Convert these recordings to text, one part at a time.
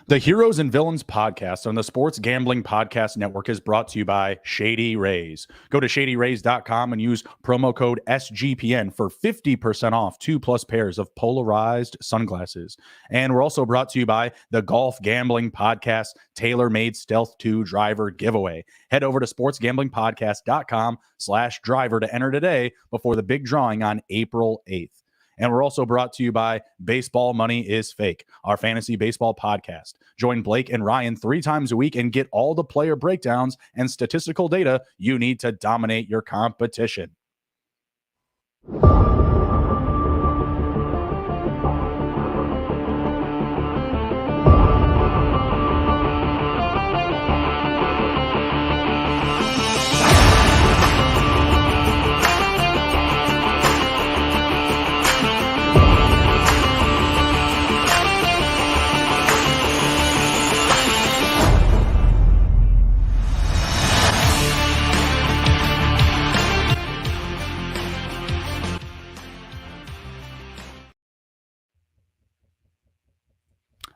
The Heroes and Villains podcast on the Sports Gambling Podcast Network is brought to you by Shady Rays. Go to shadyrays.com and use promo code SGPN for 50% off 2+ pairs of polarized sunglasses. And we're also brought to you by the Golf Gambling Podcast Tailor-Made Stealth 2 Driver Giveaway. Head over to sportsgamblingpodcast.com/driver to enter today before the big drawing on April 8th. And we're also brought to you by Baseball Money is Fake, our fantasy baseball podcast. Join Blake and Ryan 3 times a week and get all the player breakdowns and statistical data you need to dominate your competition.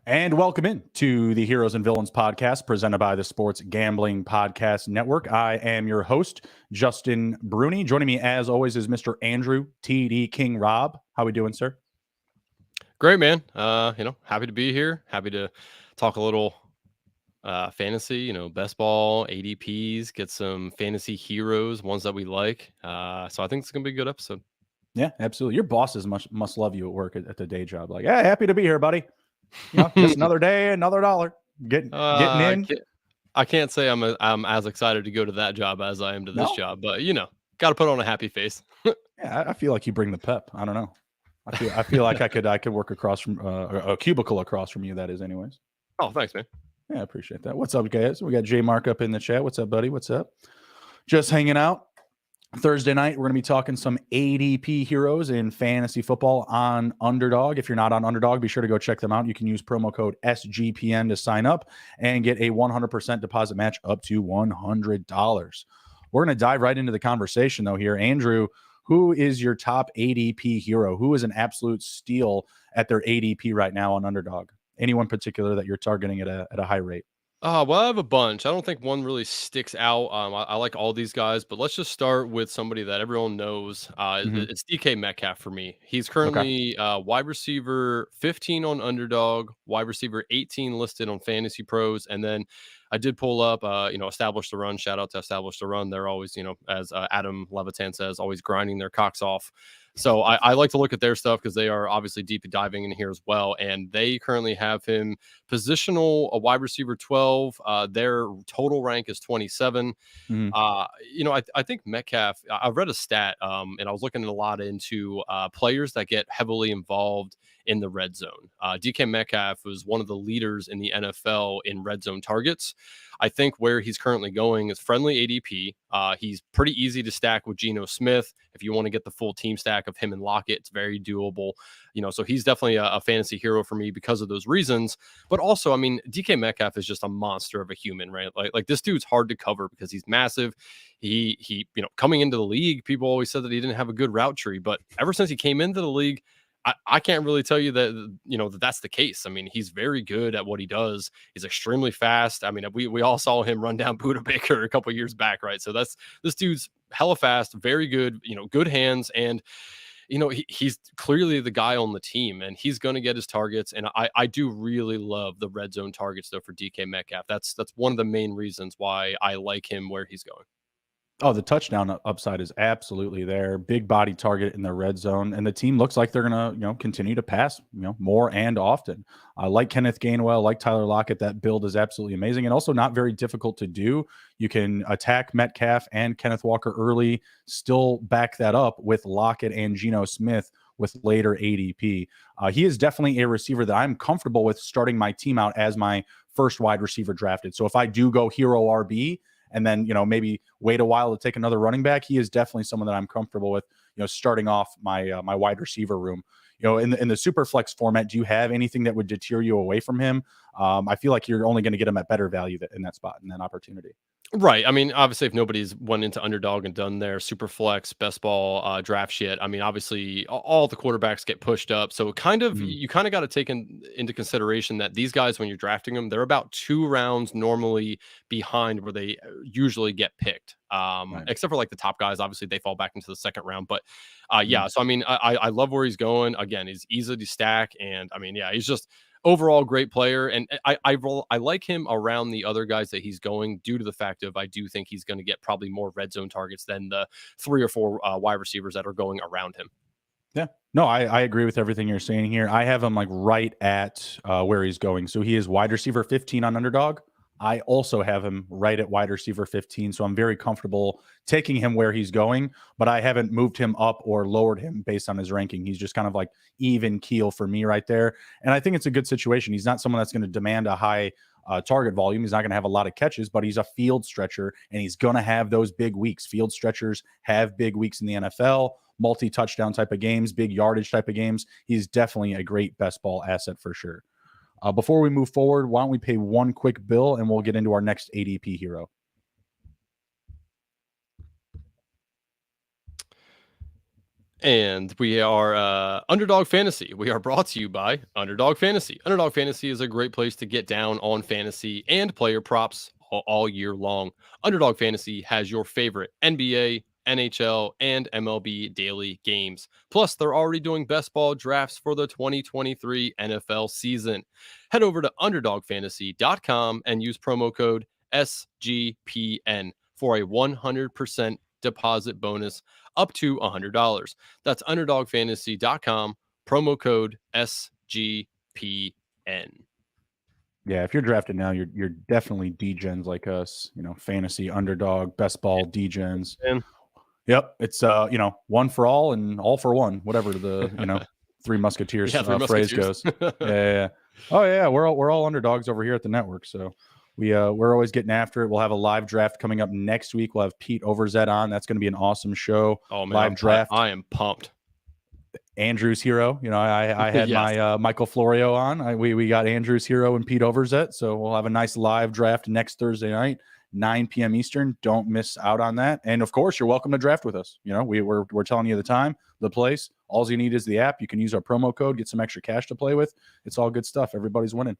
And welcome in to the Heroes and Villains podcast presented by the Sports Gambling Podcast Network. I am your host, Justin Bruni. Joining me, as always, is Mr. Andrew TD King Rob. How we doing, sir? Great, man. Happy to be here. Happy to talk a little fantasy, best ball, ADPs, get some fantasy heroes, ones that we like. So I think it's going to be a good episode. Yeah, absolutely. Your bosses must love you at work at the day job. Like, hey, happy to be here, buddy. Just another day, another dollar. Getting in. I can't say I'm as excited to go to that job as I am to this job, but got to put on a happy face. Yeah, I feel like you bring the pep. I don't know. I feel like I could work across from a cubicle across from you. That is, anyways. Oh, thanks, man. Yeah, I appreciate that. What's up, guys? We got J Mark up in the chat. What's up, buddy? What's up? Just hanging out. Thursday night, we're going to be talking some ADP heroes in fantasy football on Underdog. If you're not on Underdog, be sure to go check them out. You can use promo code SGPN to sign up and get a 100% deposit match up to $100. We're going to dive right into the conversation, though, here. Andrew, who is your top ADP hero? Who is an absolute steal at their ADP right now on Underdog? Anyone particular that you're targeting at a high rate? Well, I have a bunch. I don't think one really sticks out. I like all these guys, but let's just start with somebody that everyone knows. It's DK Metcalf for me. He's currently wide receiver 15 on Underdog, wide receiver 18 listed on Fantasy Pros, and then I did pull up, Establish the Run. Shout out to Establish the Run. They're always, as Adam Levitan says, always grinding their cocks off. So I like to look at their stuff because they are obviously deep diving in here as well. And they currently have him positional, a wide receiver 12. Their total rank is 27. I think Metcalf, I read a stat and I was looking a lot into players that get heavily involved in the red zone. DK Metcalf was one of the leaders in the NFL in red zone targets. I think where he's currently going is friendly ADP. He's pretty easy to stack with Geno Smith. If you want to get the full team stack of him and Lockett, it's very doable. So he's definitely a fantasy hero for me because of those reasons. But also, I mean, DK Metcalf is just a monster of a human, right? Like this dude's hard to cover because he's massive. He coming into the league, people always said that he didn't have a good route tree, but ever since he came into the league, I can't really tell you that, that's the case. I mean, he's very good at what he does. He's extremely fast. I mean, we all saw him run down Buda Baker a couple years back, right? So this dude's hella fast, very good, good hands. And, he's clearly the guy on the team and he's going to get his targets. And I do really love the red zone targets though for DK Metcalf. That's one of the main reasons why I like him where he's going. Oh, the touchdown upside is absolutely there. Big body target in the red zone. And the team looks like they're going to, continue to pass, more and often. Like Kenneth Gainwell, like Tyler Lockett, that build is absolutely amazing and also not very difficult to do. You can attack Metcalf and Kenneth Walker early, still back that up with Lockett and Geno Smith with later ADP. He is definitely a receiver that I'm comfortable with starting my team out as my first wide receiver drafted. So if I do go hero RB, and then, maybe wait a while to take another running back, he is definitely someone that I'm comfortable with, starting off my my wide receiver room. In the super flex format, do you have anything that would deter you away from him? I feel like you're only going to get him at better value in that spot, in that opportunity. Right. I mean, obviously, if nobody's went into Underdog and done their super flex, best ball draft shit, I mean, obviously, all the quarterbacks get pushed up. So, Mhm. you kind of got to take into consideration that these guys, when you're drafting them, they're about 2 rounds normally behind where they usually get picked. Right. Except for like the top guys, obviously, they fall back into the second round. But Mhm. yeah, so I mean, I love where he's going. Again, he's easy to stack, and I mean, yeah, he's just overall great player, and I like him around the other guys that he's going due to the fact of I do think he's going to get probably more red zone targets than the 3 or 4 wide receivers that are going around him. Yeah. No, I agree with everything you're saying here. I have him like right at where he's going. So he is wide receiver 15 on Underdog. I also have him right at wide receiver 15. So I'm very comfortable taking him where he's going, but I haven't moved him up or lowered him based on his ranking. He's just kind of like even keel for me right there. And I think it's a good situation. He's not someone that's going to demand a high target volume. He's not going to have a lot of catches, but he's a field stretcher and he's going to have those big weeks. Field stretchers have big weeks in the NFL, multi-touchdown type of games, big yardage type of games. He's definitely a great best ball asset for sure. Before we move forward, why don't we pay one quick bill and we'll get into our next ADP hero. And we are Underdog Fantasy. We are brought to you by Underdog Fantasy. Underdog Fantasy is a great place to get down on fantasy and player props all year long. Underdog Fantasy has your favorite NBA, NHL, and MLB daily games. Plus, they're already doing best ball drafts for the 2023 NFL season. Head over to underdogfantasy.com and use promo code SGPN for a 100% deposit bonus up to $100. That's underdogfantasy.com, promo code SGPN. Yeah, if you're drafted now, you're definitely degens like us, fantasy underdog, best ball degens. And Yep, it's one for all and all for one, whatever the Three Musketeers yeah, Three phrase Musketeers. goes. Yeah. Oh yeah, we're all underdogs over here at the network, so we're always getting after it. We'll have a live draft coming up next week. We'll have Pete Overzet on. That's going to be an awesome show. Oh man, Live draft. I am pumped. Andrew's hero. I had Yes. my Michael Florio on. We got Andrew's hero and Pete Overzet. So we'll have a nice live draft next Thursday night, 9 p.m. Eastern. Don't miss out on that. And of course, you're welcome to draft with us. We're telling you the time, the place. All you need is the app. You can use our promo code, get some extra cash to play with. It's all good stuff. Everybody's winning.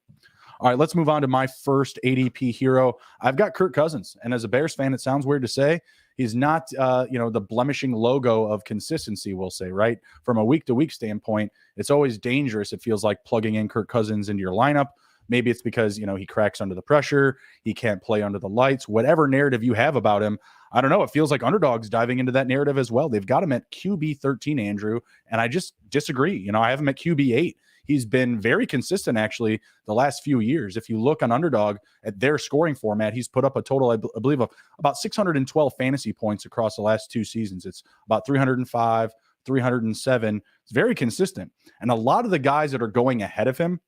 All right, let's move on to my first ADP hero. I've got Kirk Cousins, and as a Bears fan, it sounds weird to say he's not, the blemishing logo of consistency. We'll say, right, from a week-to-week standpoint, it's always dangerous. It feels like plugging in Kirk Cousins into your lineup. Maybe it's because he cracks under the pressure, he can't play under the lights. Whatever narrative you have about him, I don't know. It feels like Underdog's diving into that narrative as well. They've got him at QB 13, Andrew, and I just disagree. I have him at QB 8. He's been very consistent, actually, the last few years. If you look on Underdog at their scoring format, he's put up a total, I believe, of about 612 fantasy points across the last 2 seasons. It's about 305, 307. It's very consistent. And a lot of the guys that are going ahead of him,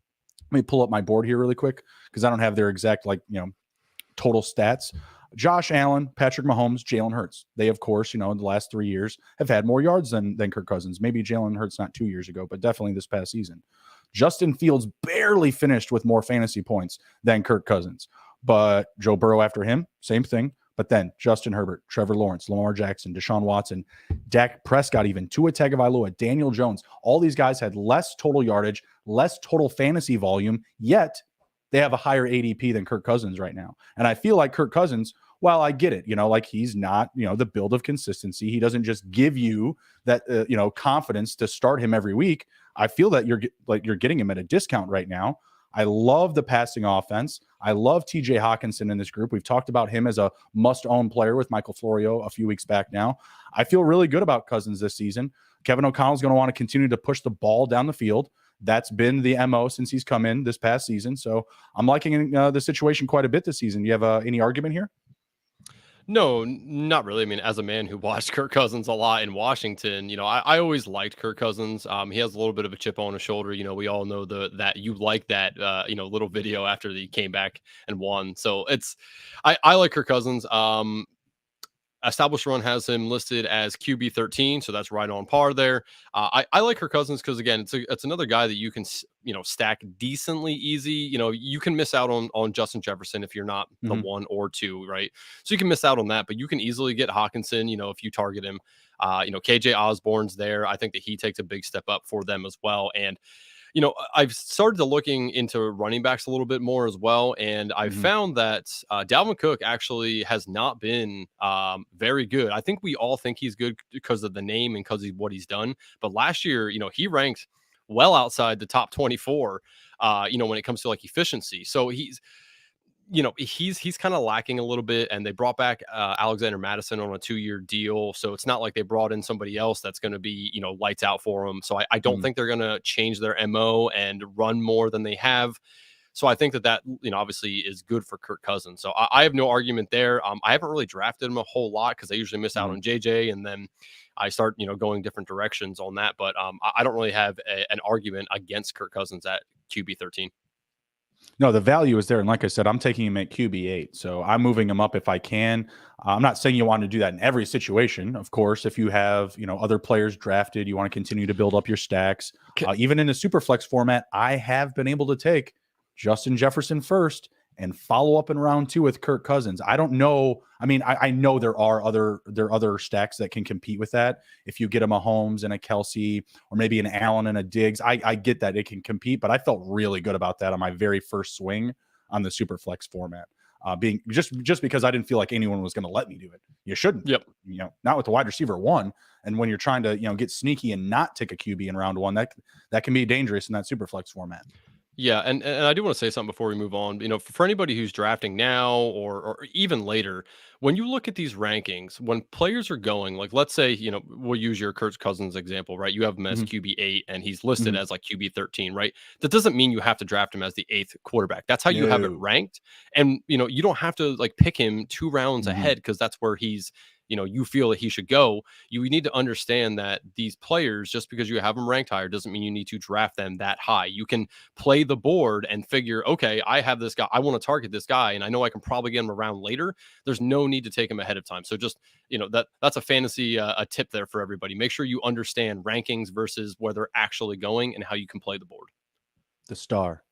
let me pull up my board here really quick because I don't have their exact, total stats. Josh Allen, Patrick Mahomes, Jalen Hurts. They, of course, in the last 3 years have had more yards than Kirk Cousins. Maybe Jalen Hurts not 2 years ago, but definitely this past season. Justin Fields barely finished with more fantasy points than Kirk Cousins. But Joe Burrow after him, same thing. But then Justin Herbert, Trevor Lawrence, Lamar Jackson, Deshaun Watson, Dak Prescott, even Tua Tagovailoa, Daniel Jones. All these guys had less total yardage, less total fantasy volume, yet they have a higher ADP than Kirk Cousins right now. And I feel like Kirk Cousins, well, I get it, like he's not, the build of consistency. He doesn't just give you that, confidence to start him every week. I feel that you're getting him at a discount right now. I love the passing offense. I love TJ Hawkinson in this group. We've talked about him as a must-own player with Michael Florio a few weeks back now. I feel really good about Cousins this season. Kevin O'Connell's going to want to continue to push the ball down the field. That's been the MO since he's come in this past season. So I'm liking the situation quite a bit this season. Do you have any argument here? No, not really. I mean, as a man who watched Kirk Cousins a lot in Washington, I always liked Kirk Cousins. He has a little bit of a chip on his shoulder. We all know that you like that, little video after he came back and won. So I like Kirk Cousins. Established Run has him listed as QB 13, so that's right on par there. I like Kirk Cousins because again, it's another guy that you can stack decently easy. You can miss out on Justin Jefferson if you're not the Mhm. 1 or 2, right? So you can miss out on that, but you can easily get Hawkinson. If you target him. KJ Osborne's there. I think that he takes a big step up for them as well, and I've started to looking into running backs a little bit more as well, and I Mhm. found that Dalvin Cook actually has not been very good. I think we all think he's good because of the name and because of what he's done. But last year, he ranked well outside the top 24. When it comes to like efficiency, so he's kind of lacking a little bit, and they brought back Alexander Madison on a 2-year deal, so it's not like they brought in somebody else that's going to be lights out for them. So I don't Mhm. think they're going to change their mo and run more than they have. So I think that obviously is good for Kirk Cousins. So I have no argument there. I haven't really drafted him a whole lot because I usually miss out Mhm. on JJ, and then I start going different directions on that. But I don't really have an argument against Kirk Cousins at QB 13. No, the value is there, and like I said, I'm taking him at QB8, so I'm moving him up if I can. I'm not saying you want to do that in every situation. Of course, if you have other players drafted, you want to continue to build up your stacks. Even in a super flex format, I have been able to take Justin Jefferson first and follow up in round 2 with Kirk Cousins. I don't know. I mean, I know there are other stacks that can compete with that. If you get a Mahomes and a Kelsey, or maybe an Allen and a Diggs, I get that it can compete, but I felt really good about that on my very first swing on the super flex format. Being just because I didn't feel like anyone was going to let me do it. You shouldn't. Yep. Not with the wide receiver 1. And when you're trying to get sneaky and not take a QB in round 1, that can be dangerous in that super flex format. Yeah, and I do want to say something before we move on. For anybody who's drafting now or even later, when you look at these rankings, when players are going, like let's say, we'll use your Kirk Cousins example, right? You have him as Mhm. QB8 and he's listed Mhm. as like QB 13, right? That doesn't mean you have to draft him as the 8th quarterback. That's how you have it No. ranked. And you don't have to like pick him 2 rounds Mhm. ahead because that's where he's, you feel that he should go. You need to understand that these players, just because you have them ranked higher, doesn't mean you need to draft them that high. You can play the board and figure, okay, I have this guy, I want to target this guy, and I know I can probably get him around later. There's no need to take him ahead of time. So just that's a fantasy a tip there for everybody. Make sure you understand rankings versus where they're actually going and how you can play the board. The star.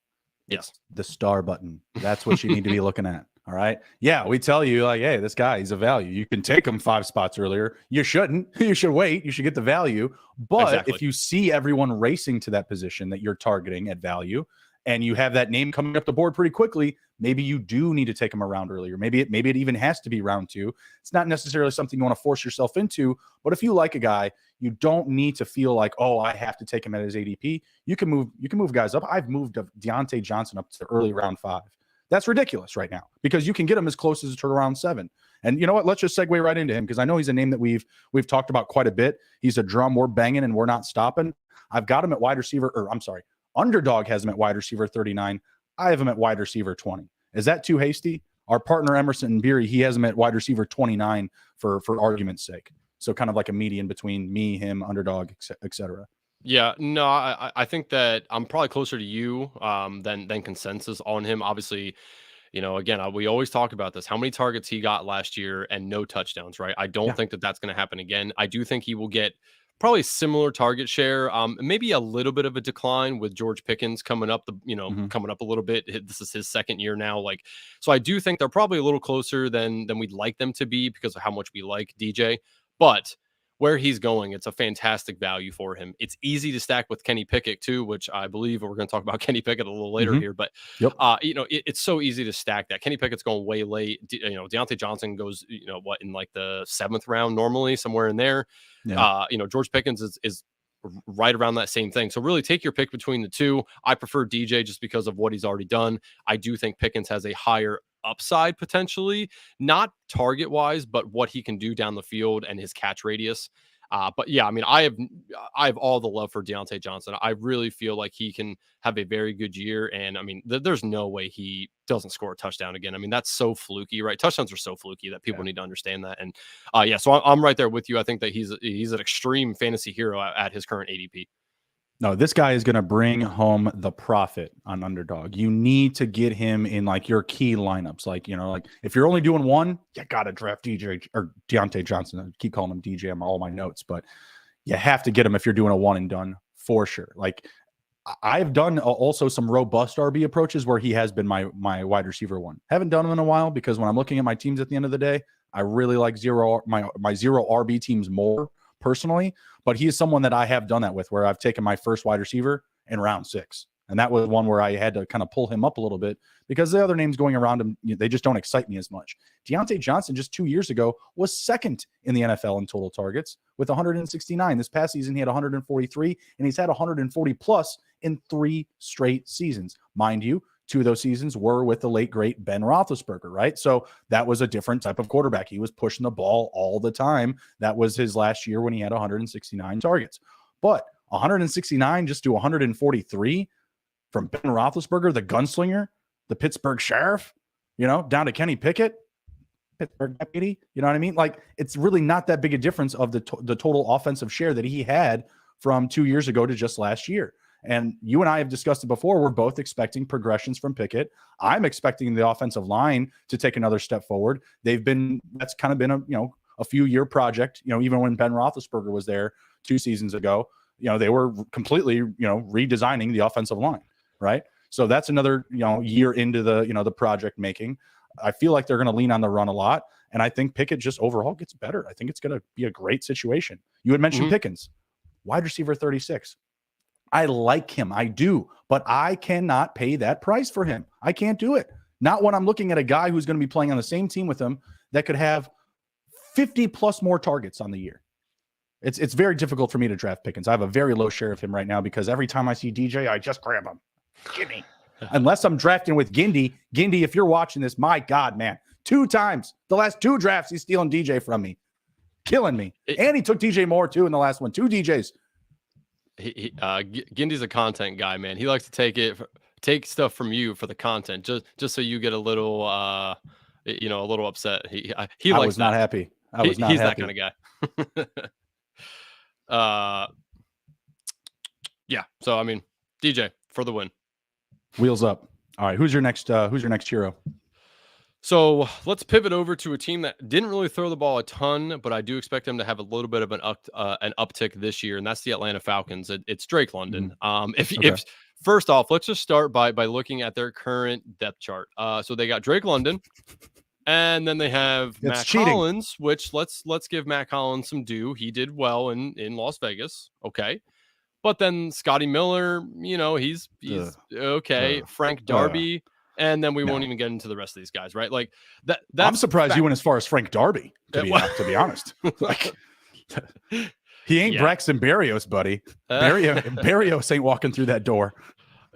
Yes. It's the star button. That's what you need to be looking at. All right. Yeah, we tell you like, hey, this guy, he's a value. You can take him 5 spots earlier. You shouldn't. You should wait. You should get the value. But Exactly. if you see everyone racing to that position that you're targeting at value, and you have that name coming up the board pretty quickly, maybe you do need to take him around earlier. Maybe it even has to be round 2. It's not necessarily something you want to force yourself into. But if you like a guy, you don't need to feel like, oh, I have to take him at his ADP. You can move guys up. I've moved Deontay Johnson up to early round 5. That's ridiculous right now because you can get him as close as to round 7. And you know what? Let's just segue right into him because I know he's a name that we've talked about quite a bit. He's a drum we're banging and we're not stopping. I've got him at wide receiver, or I'm sorry, Underdog has him at wide receiver 39. I have him at wide receiver 20. Is that too hasty? Our partner Emerson Beery, he has him at wide receiver 29 for argument's sake. So kind of like a median between me, him, Underdog, etc. Yeah, no, I think that I'm probably closer to you than consensus on him. Obviously, again, we always talk about this. How many targets he got last year and no touchdowns, right? I don't Yeah. think that that's going to happen again. I do think he will get probably similar target share. Maybe a little bit of a decline with George Pickens coming up. Mm-hmm. Coming up a little bit. This is his second year now. Like, so I do think they're probably a little closer than we'd like them to be because of how much we like DJ. But where he's going, it's a fantastic value for him. It's easy to stack with Kenny Pickett too, which I believe we're going to talk about Kenny Pickett a little later Mm-hmm. here. But Yep. it's so easy to stack that. Kenny Pickett's going way late. Deontay Johnson goes, in like the 7th round normally, somewhere in there. Yeah. George Pickens is right around that same thing. So really take your pick between the two. I prefer DJ just because of what he's already done. I do think Pickens has a higher upside potentially, not target wise, but what he can do down the field and his catch radius. But yeah, I mean, I have all the love for Deontay Johnson. I really feel like he can have a very good year, and I mean, there's no way he doesn't score a touchdown again. I mean, that's so fluky, right? Touchdowns are so fluky that people Yeah. need to understand that. And yeah, so I'm right there with you. I think that he's an extreme fantasy hero at his current ADP. No, this guy is going to bring home the profit on Underdog. You need to get him in like your key lineups. Like, like if you're only doing one, you got to draft DJ or Deontay Johnson. I keep calling him DJ on all my notes, but you have to get him if you're doing a one and done for sure. Like I've done also some robust RB approaches where he has been my wide receiver one. Haven't done them in a while because when I'm looking at my teams at the end of the day, I really like my zero RB teams more personally, but he is someone that I have done that with where I've taken my first wide receiver in round 6. And that was one where I had to kind of pull him up a little bit because the other names going around him, they just don't excite me as much. Deontay Johnson just 2 years ago was second in the NFL in total targets with 169. This past season, he had 143, and he's had 140 plus in 3 straight seasons. Mind you, 2 of those seasons were with the late, great Ben Roethlisberger, right? So that was a different type of quarterback. He was pushing the ball all the time. That was his last year when he had 169 targets. But 169 just to 143 from Ben Roethlisberger, the gunslinger, the Pittsburgh Sheriff, down to Kenny Pickett, Pittsburgh deputy. You know what I mean? Like, it's really not that big a difference of the total offensive share that he had from 2 years ago to just last year. And you and I have discussed it before. We're both expecting progressions from Pickett. I'm expecting the offensive line to take another step forward. That's kind of been a few year project. Even when Ben Roethlisberger was there 2 seasons ago, they were completely, redesigning the offensive line. Right. So that's another, year into the project making. I feel like they're going to lean on the run a lot. And I think Pickett just overall gets better. I think it's going to be a great situation. You had mentioned Pickens, wide receiver 36. I like him. I do, but I cannot pay that price for him. I can't do it. Not when I'm looking at a guy who's going to be playing on the same team with him that could have 50 plus more targets on the year. It's very difficult for me to draft Pickens. I have a very low share of him right now because every time I see DJ, I just grab him. Give me. Unless I'm drafting with Gindy. Gindy, if you're watching this, my God, man. 2 times. The last 2 drafts, he's stealing DJ from me. Killing me. And he took DJ Moore, too, in the last one. 2 DJs. Gindy's a content guy, man. He likes to take stuff from you for the content, just so you get a little, a little upset. He I likes was not that. happy. He's that kind of guy. Yeah. So I mean, DJ for the win. Wheels up. All right. Who's your next hero? So let's pivot over to a team that didn't really throw the ball a ton, but I do expect them to have a little bit of an uptick this year, and that's the Atlanta Falcons. It's Drake London. If first off, let's just start by looking at their current depth chart. So they got Drake London, and then they have Matt Collins, which let's give Matt Collins some due. He did well in Las Vegas. Okay. But then Scotty Miller, he's okay. Frank Darby. And then we won't even get into the rest of these guys, right? Like that. I'm surprised you went as far as Frank Darby, to be honest. Like, he ain't Braxton Berrios, buddy. Berrios ain't walking through that door.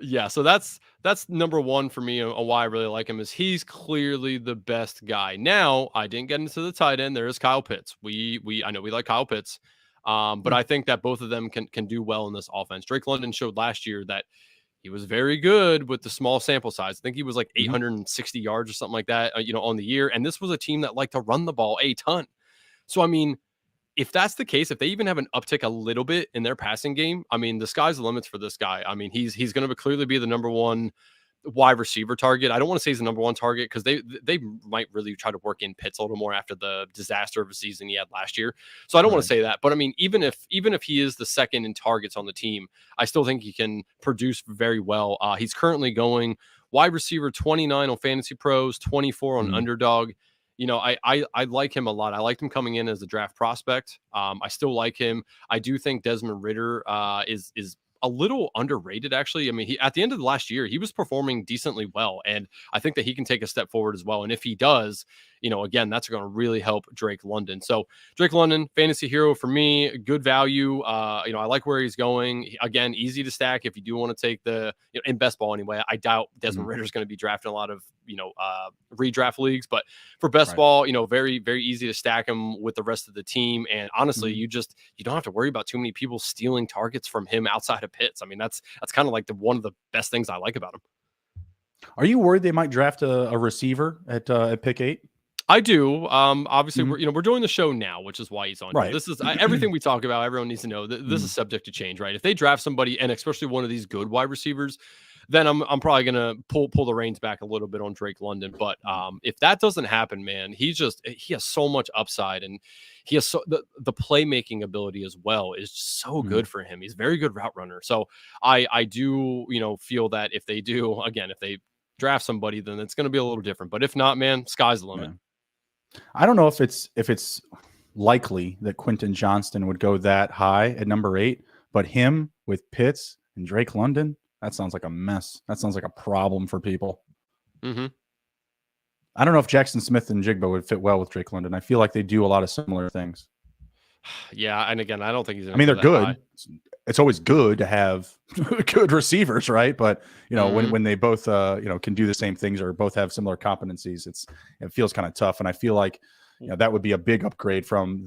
Yeah, so that's number one for me. And why I really like him is he's clearly the best guy. Now, I didn't get into the tight end. There is Kyle Pitts. I know we like Kyle Pitts, but I think that both of them can do well in this offense. Drake London showed last year that he was very good with the small sample size. I think he was like 860 yards or something like that, on the year. And this was a team that liked to run the ball a ton. So, I mean, if that's the case, if they even have an uptick a little bit in their passing game, I mean, the sky's the limits for this guy. I mean, he's going to clearly be the number one wide receiver target. I don't want to say he's the number one target because they might really try to work in Pitts a little more after the disaster of a season he had last year. So I don't want to say that, but I mean, even if he is the second in targets on the team, I still think he can produce very well. He's currently going wide receiver 29 on Fantasy Pros, 24 on Underdog. I like him a lot. I liked him coming in as a draft prospect. I still like him. I do think Desmond Ridder is a little underrated, actually. I mean, he at the end of the last year, he was performing decently well, and I think that he can take a step forward as well. And if he does, again, that's going to really help Drake London. So Drake London, fantasy hero for me, good value. I like where he's going. Again, easy to stack if you do want to take the in best ball anyway. I doubt Desmond Ridder is going to be drafted in a lot of redraft leagues, but for best ball, very, very easy to stack him with the rest of the team. And honestly, you don't have to worry about too many people stealing targets from him outside of Pitts. I mean, that's kind of like one of the best things I like about him. Are you worried they might draft a receiver at pick 8? I do. Obviously, Mhm. we're doing the show now, which is why he's on here. Right. This is everything we talk about. Everyone needs to know that this is Mhm. subject to change, right? If they draft somebody, and especially one of these good wide receivers, then I'm probably gonna pull the reins back a little bit on Drake London. But if that doesn't happen, man, he has so much upside, and he has the playmaking ability as well is so Mhm. good for him. He's a very good route runner. So I do feel that if they do again, if they draft somebody, then it's going to be a little different. But if not, man, sky's the limit. Yeah. I don't know if it's likely that Quentin Johnston would go that high at number 8, but him with Pitts and Drake London, that sounds like a mess. That sounds like a problem for people. Mm-hmm. I don't know if Jackson Smith and Jigba would fit well with Drake London. I feel like they do a lot of similar things. Yeah, and again, I don't think he's I going mean, to they're go that high. good. It's always good to have good receivers, right? But Mm-hmm. when they both can do the same things or both have similar competencies, it feels kind of tough. And I feel like that would be a big upgrade from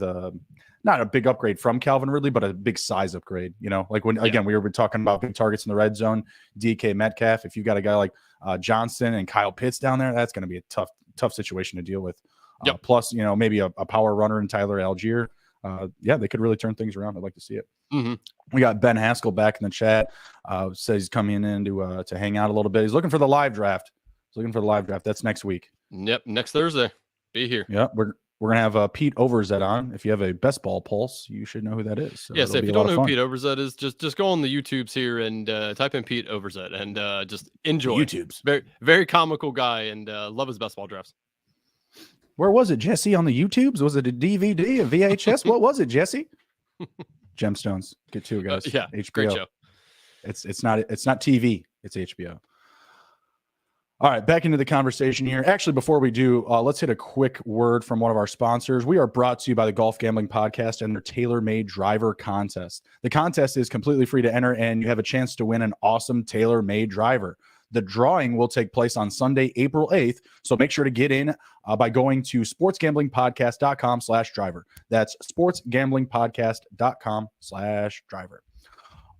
not a big upgrade from Calvin Ridley, but a big size upgrade. Like when Yeah. again we were talking about big targets in the red zone, DK Metcalf. If you got a guy like Johnson and Kyle Pitts down there, that's going to be a tough situation to deal with. Yep. Plus, maybe a power runner in Tyler Algier. They could really turn things around. I'd like to see it. Mm-hmm. We got Ben Haskell back in the chat. Says he's coming in to hang out a little bit. He's looking for the live draft. That's next week. Yep. Next Thursday, be here. Yeah, we're gonna have Pete Overzet on. If you have a best ball pulse, you should know who that is. So Yes. it'll If be you a lot don't know of who fun. Pete Overzet is, just go on the YouTubes here and type in Pete Overzet and just enjoy. The YouTubes. Very very comical guy and love his best ball drafts. Where was it, Jesse? On the YouTubes? Was it a DVD, a VHS? What was it, Jesse? Gemstones. Get to it, guys. Yeah. HBO. Great show. It's not TV. It's HBO. All right, back into the conversation here. Actually, before we do, let's hit a quick word from one of our sponsors. We are brought to you by the Golf Gambling Podcast and their tailor-made driver contest. The contest is completely free to enter, and you have a chance to win an awesome tailor-made driver. The drawing will take place on Sunday, April 8th, so make sure to get in by going to sportsgamblingpodcast.com/driver. That's sportsgamblingpodcast.com/driver.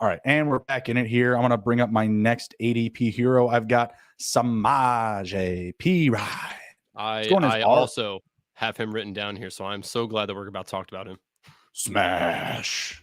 All right, and we're back in it here. I'm going to bring up my next ADP hero. I've got Samaje P. I also have him written down here, so I'm so glad that we're about to talk about him. Smash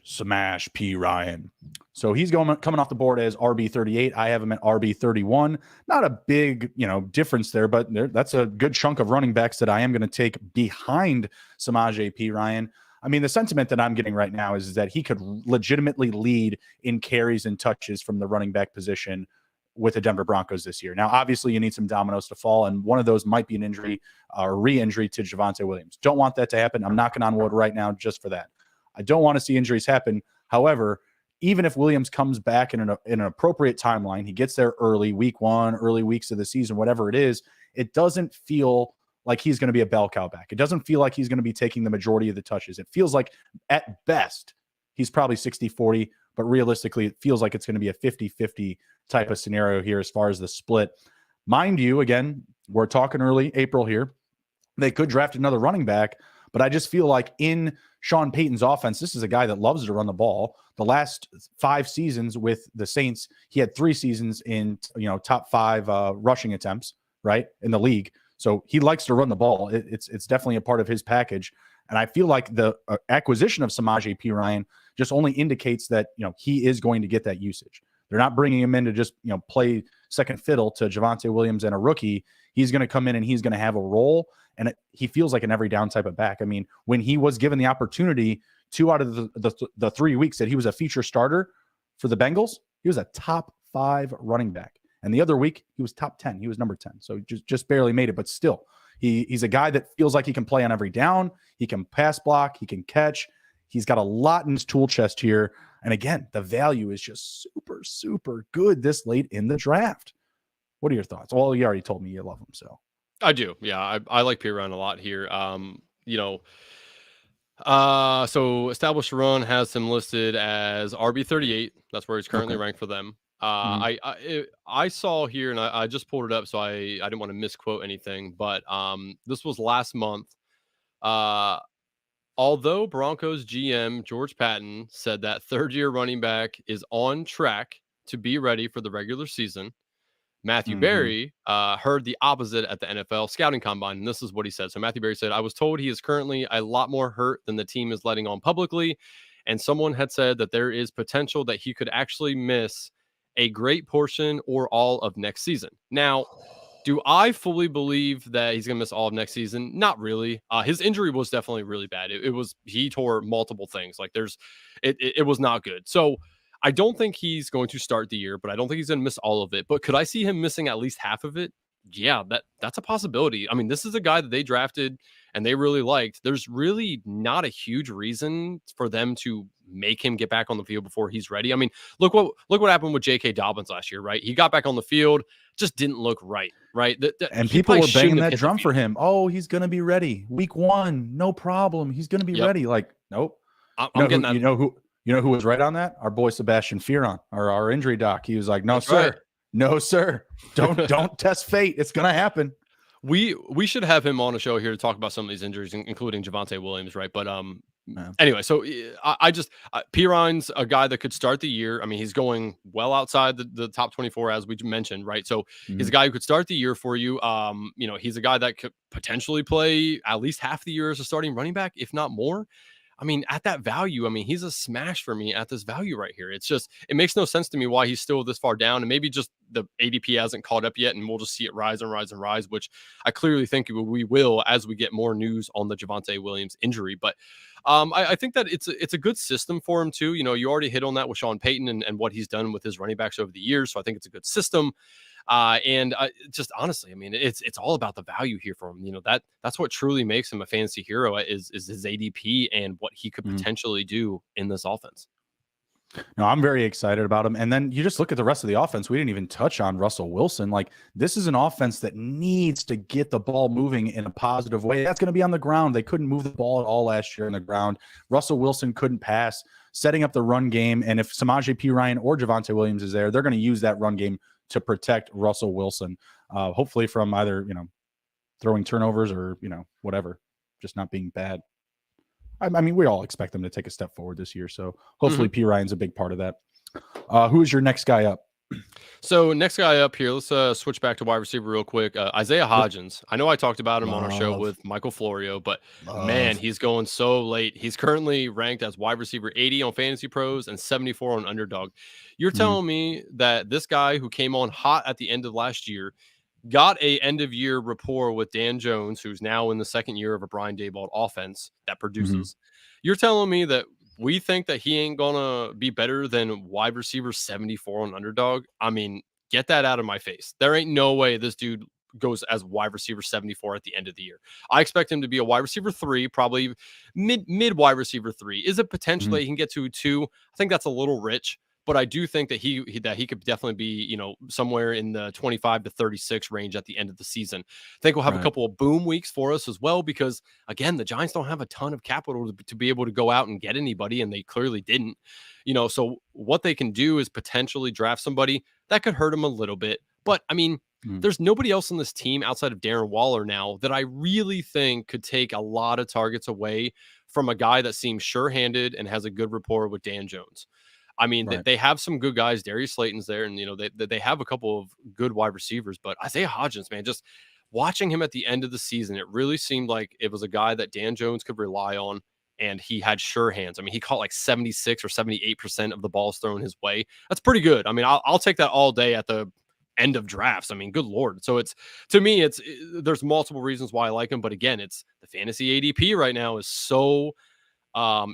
P. Ryan. So he's coming off the board as RB38. I have him at RB31. Not a big, difference there, but that's a good chunk of running backs that I am going to take behind Samaje P. Ryan. I mean, the sentiment that I'm getting right now is that he could legitimately lead in carries and touches from the running back position with the Denver Broncos this year. Now, obviously, you need some dominoes to fall, and one of those might be an injury or re-injury to Javonte Williams. Don't want that to happen. I'm knocking on wood right now just for that. I don't want to see injuries happen. However, even if Williams comes back in an appropriate timeline, he gets there early, week 1, early weeks of the season, whatever it is, it doesn't feel like he's going to be a bell cow back. It doesn't feel like he's going to be taking the majority of the touches. It feels like at best, he's probably 60-40, but realistically, it feels like it's going to be a 50-50 type of scenario here as far as the split. Mind you, again, we're talking early April here. They could draft another running back, but I just feel like in Sean Payton's offense, this is a guy that loves to run the ball. The last 5 seasons with the Saints, he had 3 seasons in top 5 rushing attempts, right, in the league. So he likes to run the ball. It's definitely a part of his package. And I feel like the acquisition of Samaje P. Ryan just only indicates that he is going to get that usage. They're not bringing him in to just play second fiddle to Javonte Williams and a rookie. He's going to come in and he's going to have a role. And he feels like an every down type of back. I mean, when he was given the opportunity 2 out of the 3 weeks that he was a feature starter for the Bengals, he was a top 5 running back. And the other week, he was top 10. He was number 10. So just barely made it. But still, he's a guy that feels like he can play on every down. He can pass block. He can catch. He's got a lot in his tool chest here. And again, the value is just super, super good this late in the draft. What are your thoughts? Well, you already told me you love him, so. I do. Yeah, I like Piran a lot here. So Established Run has him listed as RB38. That's where he's currently ranked for them. I saw here, and I just pulled it up, so I didn't want to misquote anything, but this was last month. Although Broncos GM George Patton said that third-year running back is on track to be ready for the regular season, Matthew Berry heard the opposite at the NFL scouting combine, and this is what he said. So Matthew Berry said, "I was told he is currently a lot more hurt than the team is letting on publicly, and someone had said that there is potential that he could actually miss a great portion or all of next season." Now, do I fully believe that he's going to miss all of next season? Not really. His injury was definitely really bad. It was he tore multiple things. Like it was not good. So I don't think he's going to start the year, but I don't think he's going to miss all of it. But could I see him missing at least half of it? Yeah, that's a possibility. I mean, this is a guy that they drafted and they really liked. There's really not a huge reason for them to make him get back on the field before he's ready. I mean, look what happened with J.K. Dobbins last year, right? He got back on the field, just didn't look right, right? And people were banging that drum for him. Oh, he's going to be ready. Week 1, no problem. He's going to be ready. Like, nope. I'm getting that. You know who was right on that? Our boy Sebastian Fearon, our injury doc. He was like, "No, sir. Right. No, sir. Don't test fate. It's going to happen." We should have him on a show here to talk about some of these injuries, including Javonte Williams, right? But anyway, so I just Piron's a guy that could start the year. I mean, he's going well outside the top 24, as we mentioned, right? So he's a guy who could start the year for you. He's a guy that could potentially play at least half the year as a starting running back, if not more. I mean, at that value, I mean, he's a smash for me at this value right here. It's just, it makes no sense to me why he's still this far down. And maybe just the ADP hasn't caught up yet, and we'll just see it rise and rise and rise, which I clearly think we will as we get more news on the Javonte Williams injury. But I think that it's a good system for him too. You know, you already hit on that with Sean Payton and what he's done with his running backs over the years. So I think it's a good system. And just honestly, I mean, it's all about the value here for him. You know, that's what truly makes him a fantasy hero is his ADP and what he could potentially do in this offense. No, I'm very excited about him. And then you just look at the rest of the offense. We didn't even touch on Russell Wilson. Like, this is an offense that needs to get the ball moving in a positive way. That's going to be on the ground. They couldn't move the ball at all last year on the ground. Russell Wilson couldn't pass, setting up the run game. And if Samaje Perine or Javonte Williams is there, they're going to use that run game to protect Russell Wilson, hopefully from either, throwing turnovers or, whatever, just not being bad. I mean, we all expect them to take a step forward this year. So hopefully P. Ryan's a big part of that. Who is your next guy up? So next guy up here, let's switch back to wide receiver real quick. Isaiah Hodgins. I know I talked about him on our show with Michael Florio, but man, he's going so late. He's currently ranked as wide receiver 80 on Fantasy Pros and 74 on Underdog. You're telling me that this guy who came on hot at the end of last year got a end of year rapport with Dan Jones, who's now in the second year of a Brian Daboll offense that produces. You're telling me that we think that he ain't gonna be better than wide receiver 74 on Underdog? I mean, get that out of my face. There ain't no way this dude goes as wide receiver 74 at the end of the year. I expect him to be a wide receiver 3, probably mid wide receiver 3. Is it potential that he can get to 2? I think that's a little rich. But I do think that he could definitely be, somewhere in the 25 to 36 range at the end of the season. I think we'll have a couple of boom weeks for us as well, because again, the Giants don't have a ton of capital to be able to go out and get anybody, and they clearly didn't. So what they can do is potentially draft somebody that could hurt them a little bit. But I mean, there's nobody else on this team outside of Darren Waller now that I really think could take a lot of targets away from a guy that seems sure-handed and has a good rapport with Dan Jones. I mean, they have some good guys. Darius Slayton's there, and they have a couple of good wide receivers. But Isaiah Hodgins, man, just watching him at the end of the season, it really seemed like it was a guy that Dan Jones could rely on, and he had sure hands. I mean, he caught like 76 or 78% of the balls thrown his way. That's pretty good. I mean, I'll take that all day at the end of drafts. I mean, good Lord. So there's multiple reasons why I like him, but again, it's the fantasy ADP right now is so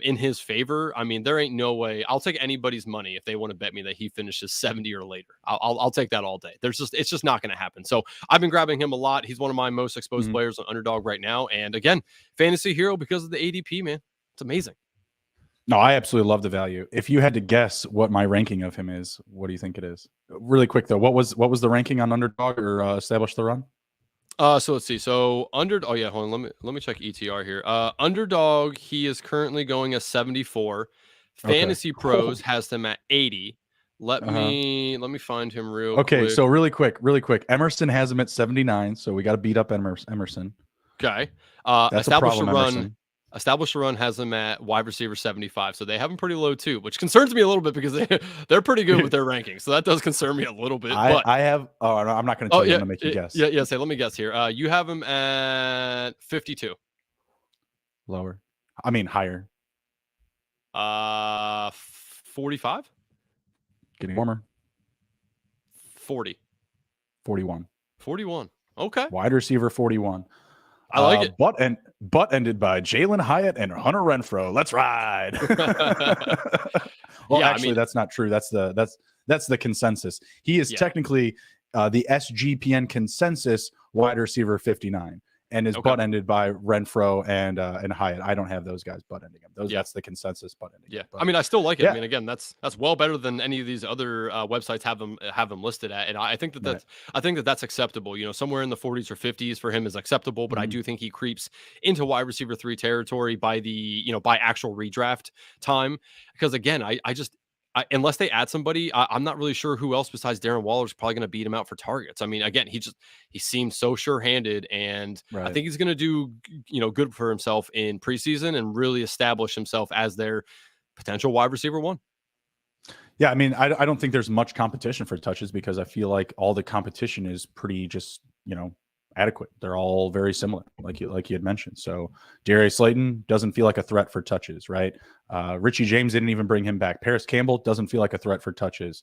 in his favor. I mean, there ain't no way. I'll take anybody's money if they want to bet me that he finishes 70 or later. I'll take that all day. It's just not going to happen. So I've been grabbing him a lot. He's one of my most exposed players on Underdog right now. And again, fantasy hero because of the ADP, man. It's amazing. No, I absolutely love the value. If you had to guess what my ranking of him is, what do you think it is? Really quick though, what was the ranking on Underdog or Establish the Run? So let's see. So hold on. Let me check ETR here. Underdog, he is currently going as 74. Fantasy Pros has him at 80. Let me find him real quick. So really quick. Emerson has him at 79, so we got to beat up Emerson. Okay. That's a problem, Emerson. Established Run has them at wide receiver 75, so they have them pretty low too, which concerns me a little bit because they're pretty good with their rankings. So that does concern me a little bit. But I have. Oh, no, I'm not going to oh tell you. I'm yeah, going to make you guess. yeah. Say, let me guess here. You have them at 52. Lower. I mean higher. 45. Getting warmer. 40. 41. 41. Okay, Wide receiver 41. I like it. Butt ended by Jalen Hyatt and Hunter Renfrow. Let's ride. Well, Yeah, actually, that's not true. That's the consensus. He is technically the SGPN consensus wide receiver 59, and is butt ended by Renfrow and Hyatt. I don't have those guys butt ending him. That's the consensus butt ending. Yeah, But, I mean, I still like it. I mean, again, that's well better than any of these other websites have them listed at, and I think that's acceptable. You know, somewhere in the 40s or 50s for him is acceptable, but I do think he creeps into wide receiver 3 territory by by actual redraft time, because again, unless they add somebody, I'm not really sure who else besides Darren Waller is probably going to beat him out for targets. I mean, again, he seems so sure-handed, and I think he's going to do good for himself in preseason and really establish himself as their potential wide receiver 1. Yeah, I mean, I don't think there's much competition for touches because I feel like all the competition is pretty just adequate. They're all very similar, like you had mentioned. So Darius Slayton doesn't feel like a threat for touches, right? Richie James didn't even bring him back. Paris Campbell doesn't feel like a threat for touches.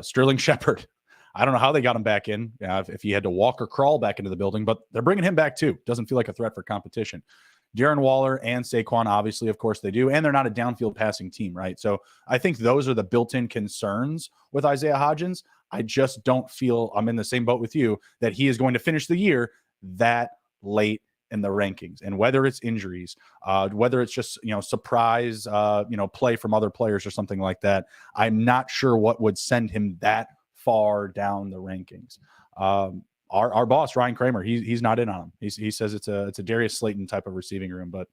Sterling Shepard, I don't know how they got him back in, if he had to walk or crawl back into the building, but they're bringing him back too. Doesn't feel like a threat for competition. Darren Waller and Saquon, obviously, of course they do, and they're not a downfield passing team, right? So I think those are the built-in concerns with Isaiah Hodgins. I just don't feel, I'm in the same boat with you, that he is going to finish the year that late in the rankings. And whether it's injuries, whether it's just, surprise, play from other players or something like that, I'm not sure what would send him that far down the rankings. Our boss, Ryan Kramer, he's not in on him. He says it's a Darius Slayton type of receiving room, but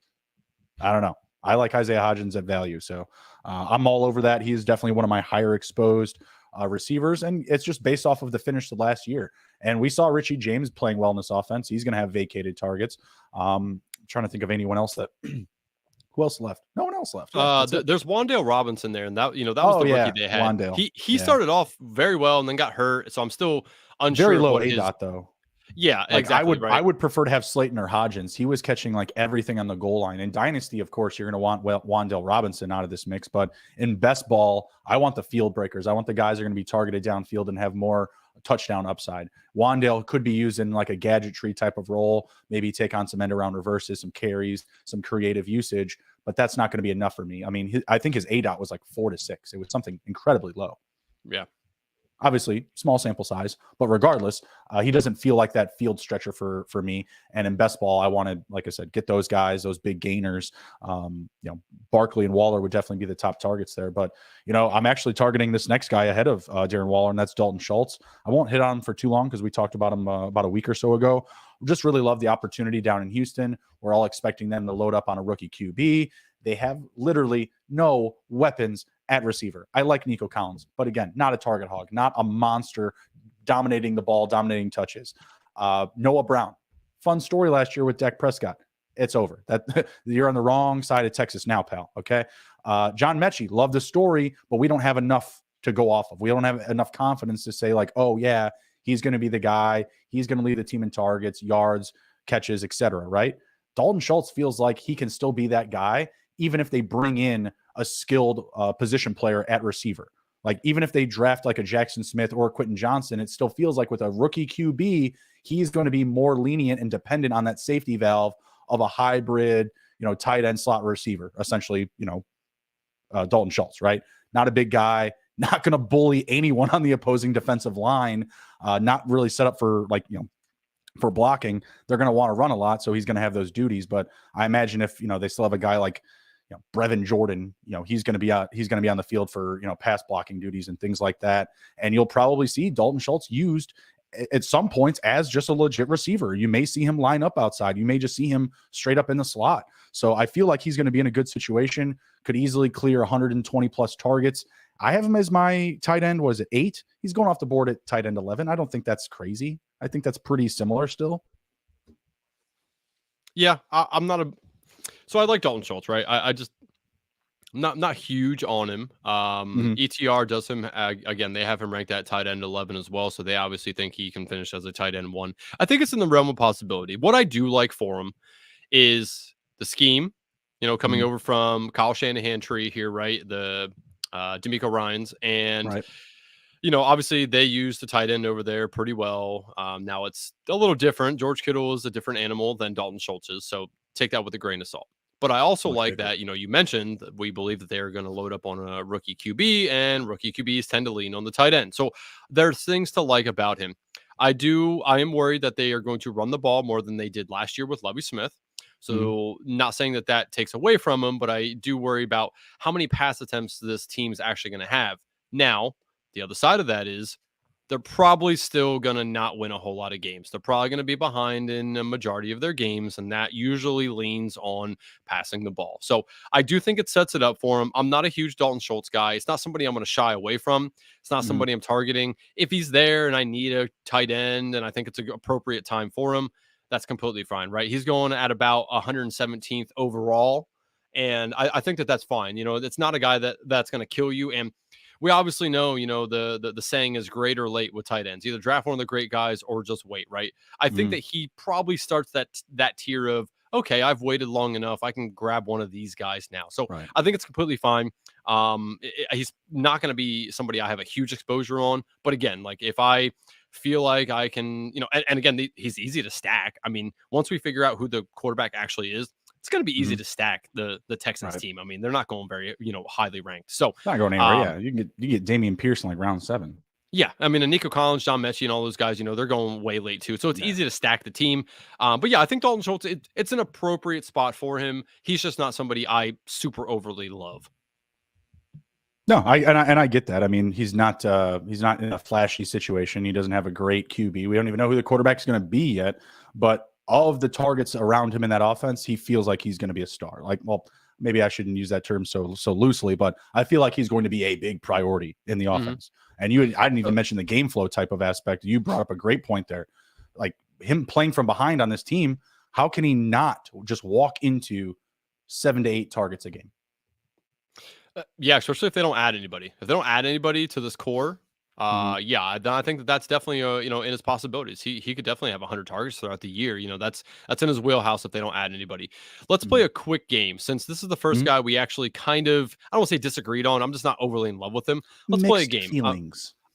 I don't know. I like Isaiah Hodgins at value. So I'm all over that. He's definitely one of my higher exposed receivers, and it's just based off of the finish of last year. And we saw Richie James playing well in this offense. He's going to have vacated targets. I'm trying to think of anyone else that who else left? No one else left. There's Wan'Dale Robinson there, and that was the rookie they had. Wan'Dale. He started off very well and then got hurt, so I'm still unsure. Very low ADOT though. Yeah, exactly. I would prefer to have Slayton or Hodgins. He was catching like everything on the goal line. In Dynasty, of course, you're going to want Wan'Dale Robinson out of this mix. But in best ball, I want the field breakers. I want the guys that are going to be targeted downfield and have more touchdown upside. Wan'Dale could be used in like a gadgetry type of role, maybe take on some end around reverses, some carries, some creative usage. But that's not going to be enough for me. I mean, I think his ADOT was like 4 to 6. It was something incredibly low. Yeah. Obviously, small sample size, but regardless, he doesn't feel like that field stretcher for me. And in best ball, I wanted, like I said, get those guys, those big gainers. Barkley and Waller would definitely be the top targets there. But I'm actually targeting this next guy ahead of Darren Waller, and that's Dalton Schultz. I won't hit on him for too long because we talked about him about a week or so ago. Just really love the opportunity down in Houston. We're all expecting them to load up on a rookie QB. They have literally no weapons at receiver. I like Nico Collins, but again, not a target hog, not a monster dominating the ball, dominating touches. Noah Brown, fun story last year with Dak Prescott. It's over. That you're on the wrong side of Texas now, pal. Okay. John Mechie, love the story, but we don't have enough to go off of. We don't have enough confidence to say like, oh yeah, he's going to be the guy. He's going to lead the team in targets, yards, catches, etc. Right? Dalton Schultz feels like he can still be that guy, even if they bring in a skilled position player at receiver. Like even if they draft like a Jackson Smith or Quentin Johnson, it still feels like with a rookie QB, he's going to be more lenient and dependent on that safety valve of a hybrid, tight end slot receiver, essentially, Dalton Schultz, right? Not a big guy, not going to bully anyone on the opposing defensive line, not really set up for for blocking. They're going to want to run a lot, so he's going to have those duties. But I imagine if they still have a guy like Brevin Jordan, he's going to be on the field for pass blocking duties and things like that. And you'll probably see Dalton Schultz used at some points as just a legit receiver. You may see him line up outside. You may just see him straight up in the slot. So I feel like he's going to be in a good situation. Could easily clear 120 plus targets. I have him as my tight end. Was it 8? He's going off the board at tight end 11. I don't think that's crazy. I think that's pretty similar still. Yeah, I'm not a So I like Dalton Schultz, right? I just not huge on him. ETR does him again. They have him ranked at tight end 11 as well, so they obviously think he can finish as a tight end 1. I think it's in the realm of possibility. What I do like for him is the scheme. Coming over from Kyle Shanahan tree here, right? The D'Amico Ryans and. Right. Obviously they use the tight end over there pretty well. Now it's a little different. George Kittle is a different animal than Dalton Schultz is, so take that with a grain of salt. But I also like that, you mentioned that we believe that they're going to load up on a rookie QB, and rookie QBs tend to lean on the tight end. So there's things to like about him. I am worried that they are going to run the ball more than they did last year with Lovie Smith. So not saying that takes away from him, but I do worry about how many pass attempts this team's actually going to have. Now, the other side of that is they're probably still going to not win a whole lot of games. They're probably going to be behind in a majority of their games, and that usually leans on passing the ball. So I do think it sets it up for him. I'm not a huge Dalton Schultz guy. It's not somebody I'm going to shy away from. It's not somebody I'm targeting. If he's there and I need a tight end and I think it's an appropriate time for him, that's completely fine, right? He's going at about 117th overall, and I think that's fine. It's not a guy that's going to kill you, and we obviously know, the saying is great or late with tight ends. Either draft one of the great guys or just wait, right? I think that he probably starts that tier of, okay, I've waited long enough. I can grab one of these guys now. So I think it's completely fine. He's not going to be somebody I have a huge exposure on. But again, like if I feel like I can, and again, he's easy to stack. I mean, once we figure out who the quarterback actually is, it's going to be easy to stack the Texans team. I mean, they're not going very, highly ranked. So not going anywhere. Yeah, you get Damian Pierce in like round 7. Yeah, I mean, and Nico Collins, John Mechie, and all those guys, they're going way late too. So it's easy to stack the team. But yeah, I think Dalton Schultz, it's an appropriate spot for him. He's just not somebody I super overly love. No, I get that. I mean, he's not in a flashy situation. He doesn't have a great QB. We don't even know who the quarterback's going to be yet. But all of the targets around him in that offense, he feels like he's going to be a star. Like, well, maybe I shouldn't use that term so loosely, but I feel like he's going to be a big priority in the offense. And I didn't even mention the game flow type of aspect. You brought up a great point there. Like him playing from behind on this team, how can he not just walk into 7 to 8 targets a game? Yeah, especially if they don't add anybody. If they don't add anybody to this core, yeah, I think that's definitely in his possibilities. He could definitely have 100 targets throughout the year. That's in his wheelhouse if they don't add anybody. Let's play a quick game since this is the first guy we actually kind of, I don't want to say disagreed on. I'm just not overly in love with him. Let's play a game.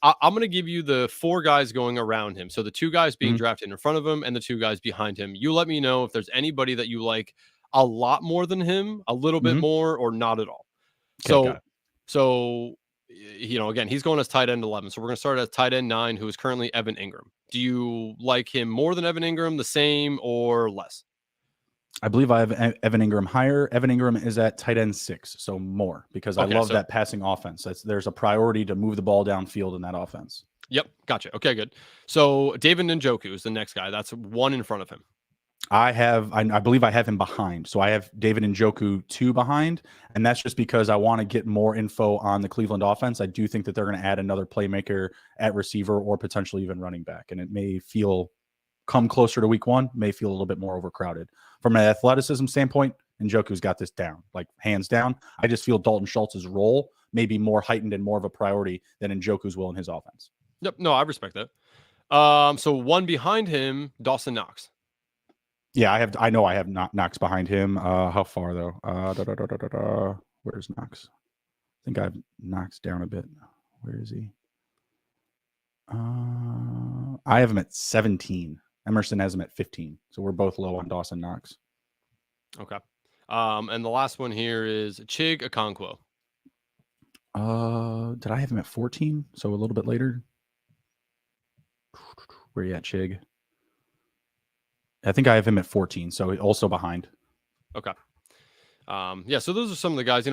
I'm going to give you the 4 guys going around him. So the 2 guys being drafted in front of him and the 2 guys behind him. You let me know if there's anybody that you like a lot more than him, a little bit more, or not at all. Okay, So again, he's going as tight end 11. So we're going to start at tight end 9, who is currently Evan Ingram. Do you like him more than Evan Ingram, the same, or less? I believe I have Evan Ingram higher. Evan Ingram is at tight end 6, so more, because I love that passing offense. There's a priority to move the ball downfield in that offense. Yep, gotcha. Okay, good. So David Njoku is the next guy. That's 1 in front of him. I believe I have him behind. So I have David Njoku 2 behind, and that's just because I want to get more info on the Cleveland offense. I do think that they're going to add another playmaker at receiver or potentially even running back, and it may come closer to week 1, may feel a little bit more overcrowded. From an athleticism standpoint, Njoku's got this down, like hands down. I just feel Dalton Schultz's role may be more heightened and more of a priority than Njoku's will in his offense. Yep, no, I respect that. So 1 behind him, Dawson Knox. Yeah, I know I have Knox behind him. How far though? Where's Knox? I think I've Knox down a bit. Where is he? I have him at 17. Emerson has him at 15. So we're both low on Dawson Knox. Okay. And the last one here is Chig Okonkwo. Did I have him at 14? So a little bit later. Where are you at, Chig? I think I have him at 14, so also behind. Okay. Yeah, so those are some of the guys,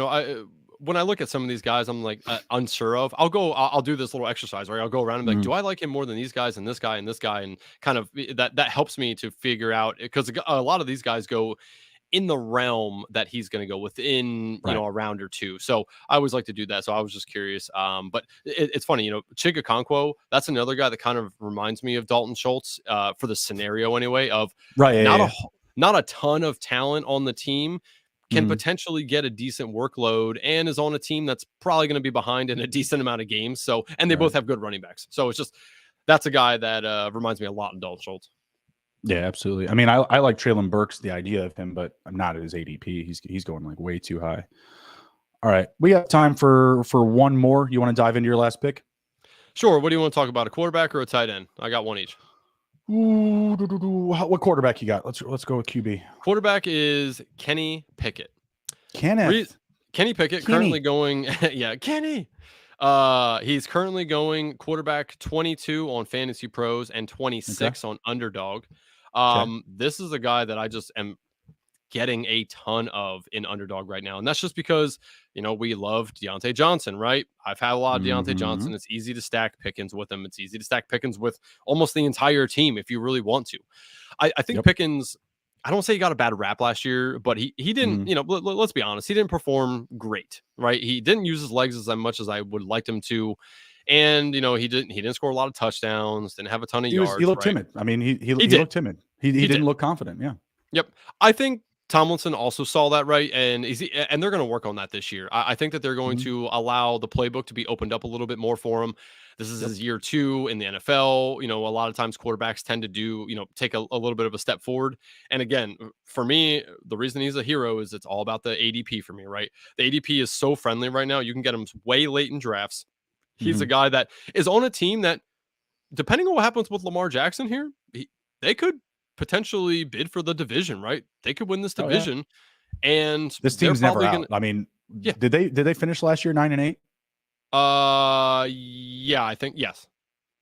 when I look at some of these guys, I'm like unsure of. I'll do this little exercise, right? I'll go around and be like, do I like him more than these guys and this guy and this guy? And kind of that helps me to figure out, because a lot of these guys go in the realm that he's going to go within, a round or 2. So I always like to do that. So I was just curious. But it's funny, Chig Okonkwo, that's another guy that kind of reminds me of Dalton Schultz for the scenario anyway of not a ton of talent on the team, can potentially get a decent workload and is on a team that's probably going to be behind in a decent amount of games. So, and they both have good running backs. So it's just, that's a guy that reminds me a lot of Dalton Schultz. Yeah, absolutely. I mean, I like Traylon Burks, the idea of him, but I'm not at his ADP. He's going like way too high. All right, we have time for one more. You want to dive into your last pick? Sure. What do you want to talk about? A quarterback or a tight end? I got one each. Ooh, what quarterback you got? Let's go with QB. Quarterback is Kenny Pickett. Kenny Pickett currently going. Yeah, Kenny. He's currently going quarterback 22 on Fantasy Pros and 26 on Underdog. This is a guy that I just am getting a ton of in Underdog right now. And that's just because, we love Deontay Johnson, right? I've had a lot of Deontay Johnson. It's easy to stack Pickens with him. It's easy to stack Pickens with almost the entire team if you really want to. I think Pickens, I don't say he got a bad rap last year, but he didn't, let's be honest, he didn't perform great, right? He didn't use his legs as much as I would like him to. And, he didn't score a lot of touchdowns, didn't have a ton of yards. He looked timid. I mean, he looked timid. He didn't look confident. Yeah. Yep. I think Tomlinson also saw that, right? And they're going to work on that this year. I think that they're going to allow the playbook to be opened up a little bit more for him. This is his year 2 in the NFL. A lot of times quarterbacks tend to do, take a little bit of a step forward. And again, for me, the reason he's a hero is it's all about the ADP for me, right? The ADP is so friendly right now. You can get him way late in drafts. He's a guy that is on a team that, depending on what happens with Lamar Jackson here, they could potentially bid for the division, right? They could win this division, and this team's never out. I mean, did they finish last year 9-8? Yeah, I think yes.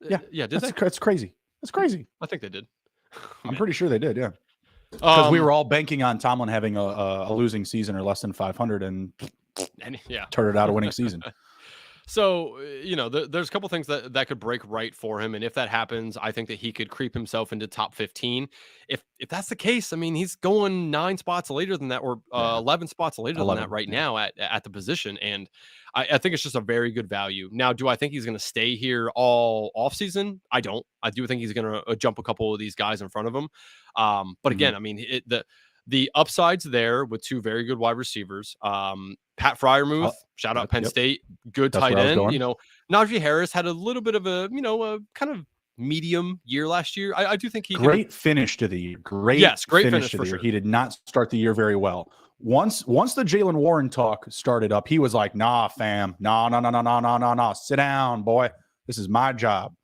Yeah. That's crazy. That's crazy. I think they did. I'm pretty sure they did. Yeah, because we were all banking on Tomlin having a losing season or less than 500 and turn it out a winning season. So, there's a couple things that could break right for him. And if that happens, I think that he could creep himself into top 15. If that's the case, I mean, he's going 9 spots later than that, or 11 spots later than that right now at the position. And I think it's just a very good value. Now, do I think he's going to stay here all offseason? I don't. I do think he's going to jump a couple of these guys in front of him. But again, I mean, the upside's there with 2 very good wide receivers. Pat Freiermuth, shout out Penn State, good tight end. Najee Harris had a little bit of a kind of medium year last year. I do think he great finish to the year. Great finish to the year. He did not start the year very well. Once the Jaylen Warren talk started up, he was like, "Nah, fam, nah, sit down, boy. This is my job."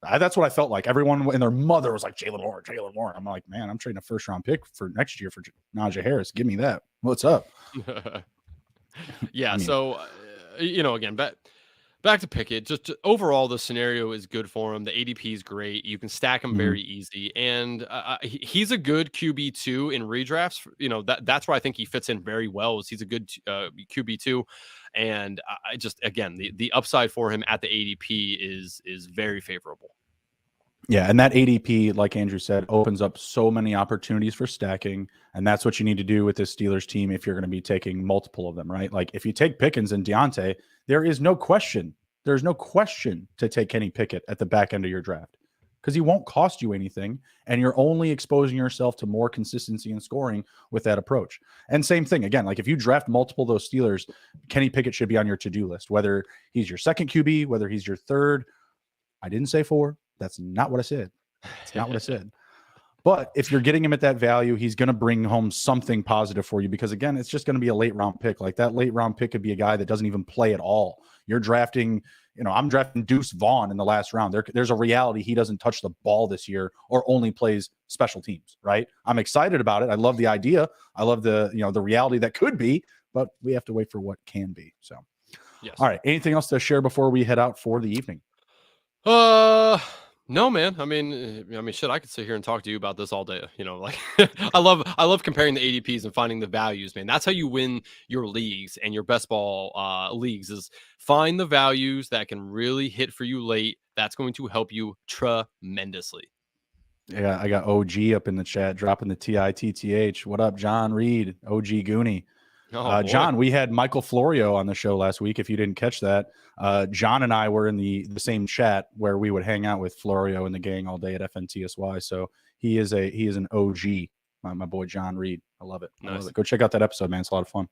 That's what I felt like. Everyone and their mother was like, Jaylen Warren. I'm like, man, I'm trading a first-round pick for next year for Najee Harris. Give me that. What's up? Yeah. I mean, so, again, back to Pickett. Just overall, the scenario is good for him. The ADP is great. You can stack him very easy, and he's a good QB2 in redrafts. That's where I think he fits in very well. He's a good QB2, and I just, again, the upside for him at the ADP is very favorable. Yeah, and that ADP, like Andrew said, opens up so many opportunities for stacking, and that's what you need to do with this Steelers team if you're going to be taking multiple of them, right? Like if you take Pickens and Deontay, there is no question. There's no question to take Kenny Pickett at the back end of your draft because he won't cost you anything, and you're only exposing yourself to more consistency in scoring with that approach. And same thing, again, like if you draft multiple of those Steelers, Kenny Pickett should be on your to-do list, whether he's your second QB, whether he's your third. I didn't say 4. That's not what I said. That's not what I said. But if you're getting him at that value, he's going to bring home something positive for you because, again, it's just going to be a late round pick. Like that late round pick could be a guy that doesn't even play at all. You're drafting, I'm drafting Deuce Vaughn in the last round. There's a reality he doesn't touch the ball this year or only plays special teams, right? I'm excited about it. I love the idea. I love the reality that could be, but we have to wait for what can be. So, yes. All right. Anything else to share before we head out for the evening? No, man. I mean, shit. I could sit here and talk to you about this all day. I love comparing the ADPs and finding the values, man. That's how you win your leagues and your best ball leagues. Is find the values that can really hit for you late. That's going to help you tremendously. Yeah, I got OG up in the chat, dropping the TITTH. What up, John Reed, OG Goonie? John, we had Michael Florio on the show last week. If you didn't catch that, John and I were in the same chat where we would hang out with Florio and the gang all day at FNTSY. So he is an OG my boy John Reed. I love it. I Nice. love it. Go check out that episode, man. It's a lot of fun.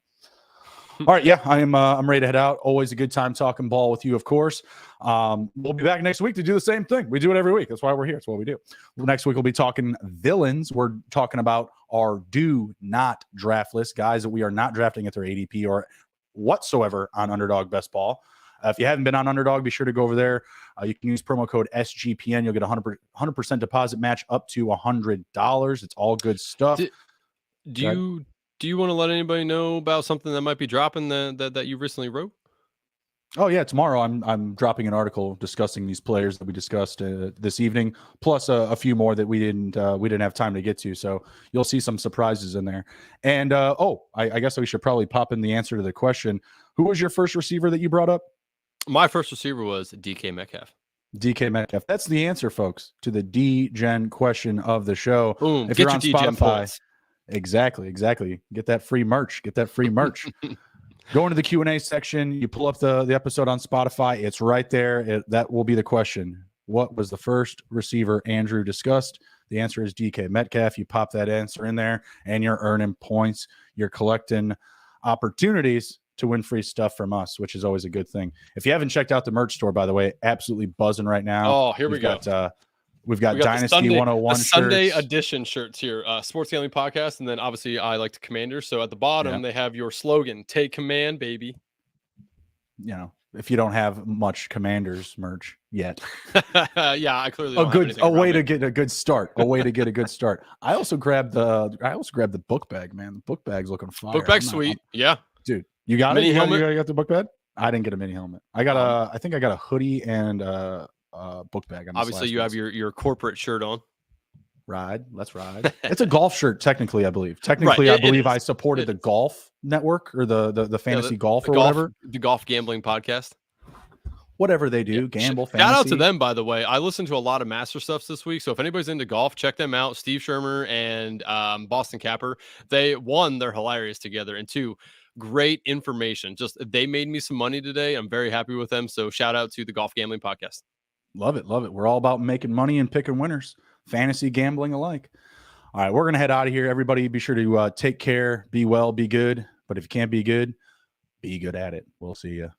All right, yeah, I'm ready to head out. Always a good time talking ball with you, of course. We'll be back next week to do the same thing. We do it every week. That's why we're here. That's what we do. Next week we'll be talking villains. We're talking about our do not draft list, guys that we are not drafting at their ADP or whatsoever on Underdog Best Ball. If you haven't been on Underdog, be sure to go over there. You can use promo code SGPN. You'll get 100% deposit match up to $100. It's all good stuff. Do you want to let anybody know about something that might be dropping that you recently wrote? Oh yeah, tomorrow I'm dropping an article discussing these players that we discussed this evening, plus a few more that we didn't have time to get to. So you'll see some surprises in there. And I guess we should probably pop in the answer to the question: who was your first receiver that you brought up? My first receiver was DK Metcalf. DK Metcalf. That's the answer, folks, to the D-Gen question of the show. Boom. If Get you're your on D-Gen Spotify, points. Exactly. Get that free merch. Go into the Q&A section. You pull up the episode on Spotify. It's right there. That will be the question. What was the first receiver Andrew discussed? The answer is DK Metcalf. You pop that answer in there, and you're earning points. You're collecting opportunities to win free stuff from us, which is always a good thing. If you haven't checked out the merch store, by the way, absolutely buzzing right now. Oh, here we go. We've got Dynasty 101 the Sunday shirts. edition shirts here. Sports Gambling Podcast, and then obviously I like the Commanders. So at the bottom they have your slogan: "Take command, baby." You know, if you don't have much Commanders merch yet, yeah, I clearly don't a way to get a good start. I also grabbed the book bag, man. The book bag's looking fire. Book bag's sweet. Yeah, dude, you got mini it. Helmet? You got the book bag. I didn't get a mini helmet. I got I think I got a hoodie and book bag. Obviously, you have your corporate shirt on. Let's ride. It's a golf shirt, technically. I believe. Technically, I believe I supported the golf network or the fantasy golf or whatever. The golf gambling podcast. Whatever they do, gamble. Shout out to them, by the way. I listened to a lot of Master Stuff this week, so if anybody's into golf, check them out. Steve Shermer and Boston Capper. They're hilarious together, and two, great information. Just they made me some money today. I'm very happy with them. So shout out to the Golf Gambling Podcast. Love it. We're all about making money and picking winners, fantasy gambling alike. All right, we're gonna head out of here. Everybody, be sure to take care, be well, be good. But if you can't be good at it. We'll see you.